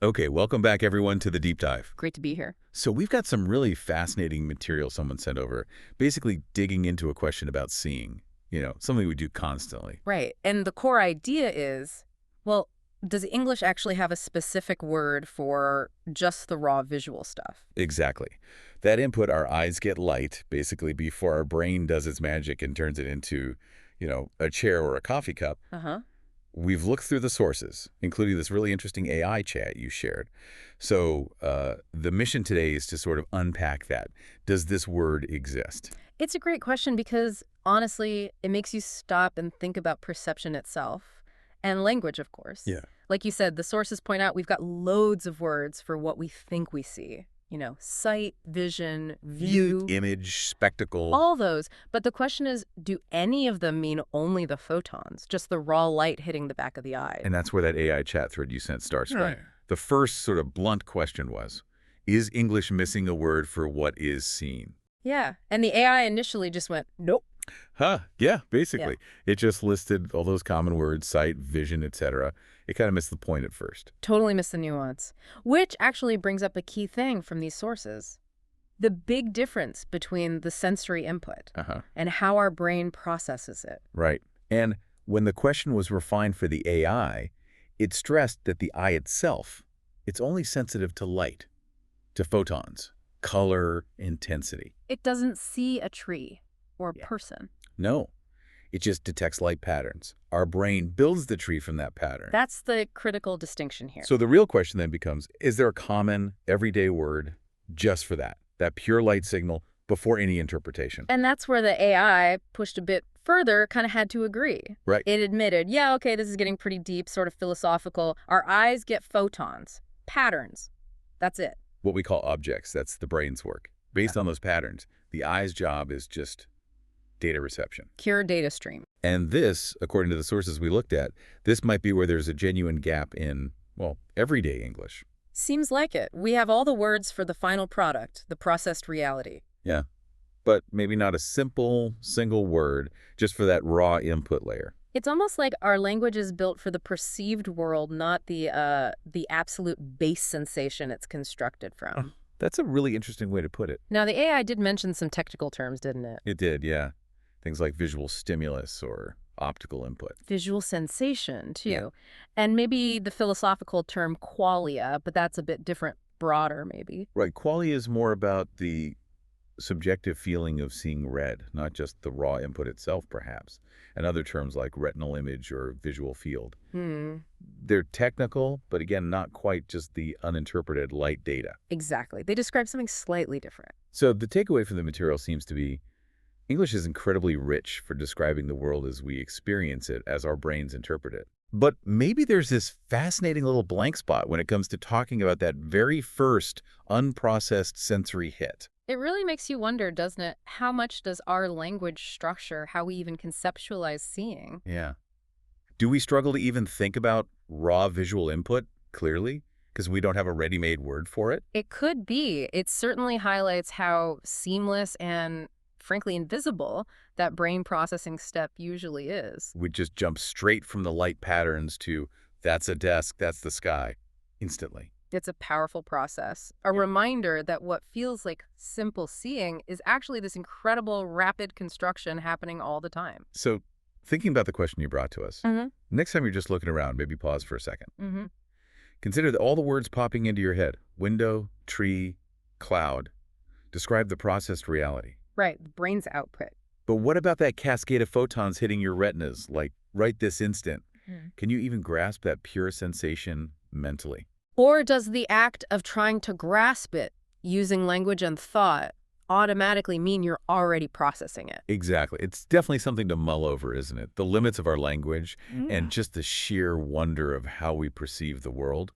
Okay, welcome back everyone to the deep dive. Great to be here. So we've got some really fascinating material someone sent over, basically digging into a question about seeing, something we do constantly. Right. And the core idea is, well, does English actually have a specific word for just the raw visual stuff? Exactly. That input, our eyes get light, basically before our brain does its magic and turns it into, a chair or a coffee cup. Uh-huh. We've looked through the sources, including this really interesting AI chat you shared. So the mission today is to sort of unpack that. Does this word exist? It's a great question because, honestly, it makes you stop and think about perception itself. And language, of course. Yeah. Like you said, the sources point out we've got loads of words for what we think we see. Sight, vision, view, Image, spectacle. all those. But the question is, do any of them mean only the photons, just the raw light hitting the back of the eye? And that's where that AI chat thread you sent starts, Hmm. right? The first sort of blunt question was, is English missing a word for what is seen? Yeah. And the AI initially just went, nope. Huh, yeah, Yeah. basically. It just listed all those common words, sight, vision, etc. It kind of missed the point at first. Totally missed the nuance. Which actually brings up a key thing from these sources. The big difference between the sensory input Uh-huh. and how our brain processes it. Right. And when the question was refined for the AI, it stressed that the eye itself, it's only sensitive to light, to photons, color, intensity. It doesn't see a tree or a Yeah. person. No, it just detects light patterns. Our brain builds the tree from that pattern. That's the critical distinction here. So the real question then becomes, is there a common, everyday word just for that pure light signal before any interpretation? And that's where the AI pushed a bit further, kind of had to agree. Right. It admitted, yeah, okay, this is getting pretty deep, sort of philosophical. Our eyes get photons, patterns. That's it. What we call objects, that's the brain's work. Based on those patterns, the eye's job is just data reception. Pure data stream. And this, according to the sources we looked at, this might be where there's a genuine gap in, well, everyday English. Seems like it. We have all the words for the final product, the processed reality. Yeah. But maybe not a simple, single word just for that raw input layer. It's almost like our language is built for the perceived world, not the absolute base sensation it's constructed from. That's a really interesting way to put it. Now, the AI did mention some technical terms, didn't it? It did, yeah. Things like visual stimulus or optical input. Visual sensation, too. Yeah. And maybe the philosophical term qualia, but that's a bit different, broader, maybe. Right, qualia is more about the subjective feeling of seeing red, not just the raw input itself, perhaps, and other terms like retinal image or visual field. They're technical, but again, not quite just the uninterpreted light data. Exactly. They describe something slightly different. So the takeaway from the material seems to be English is incredibly rich for describing the world as we experience it, as our brains interpret it. But maybe there's this fascinating little blank spot when it comes to talking about that very first unprocessed sensory hit. It really makes you wonder, doesn't it? How much does our language structure how we even conceptualize seeing? Yeah. Do we struggle to even think about raw visual input clearly because we don't have a ready-made word for it? It could be. It certainly highlights how seamless and, frankly, invisible that brain processing step usually is. We just jump straight from the light patterns to that's a desk, that's the sky, instantly. It's a powerful process, a reminder that what feels like simple seeing is actually this incredible rapid construction happening all the time. So thinking about the question you brought to us, Mm-hmm. next time you're just looking around, maybe pause for a second. Mm-hmm. Consider all the words popping into your head. Window, tree, cloud. Describe the processed reality. Right, the brain's output. But what about that cascade of photons hitting your retinas, like right this instant? Can you even grasp that pure sensation mentally? Or does the act of trying to grasp it using language and thought automatically mean you're already processing it? Exactly. It's definitely something to mull over, isn't it? The limits of our language and just the sheer wonder of how we perceive the world.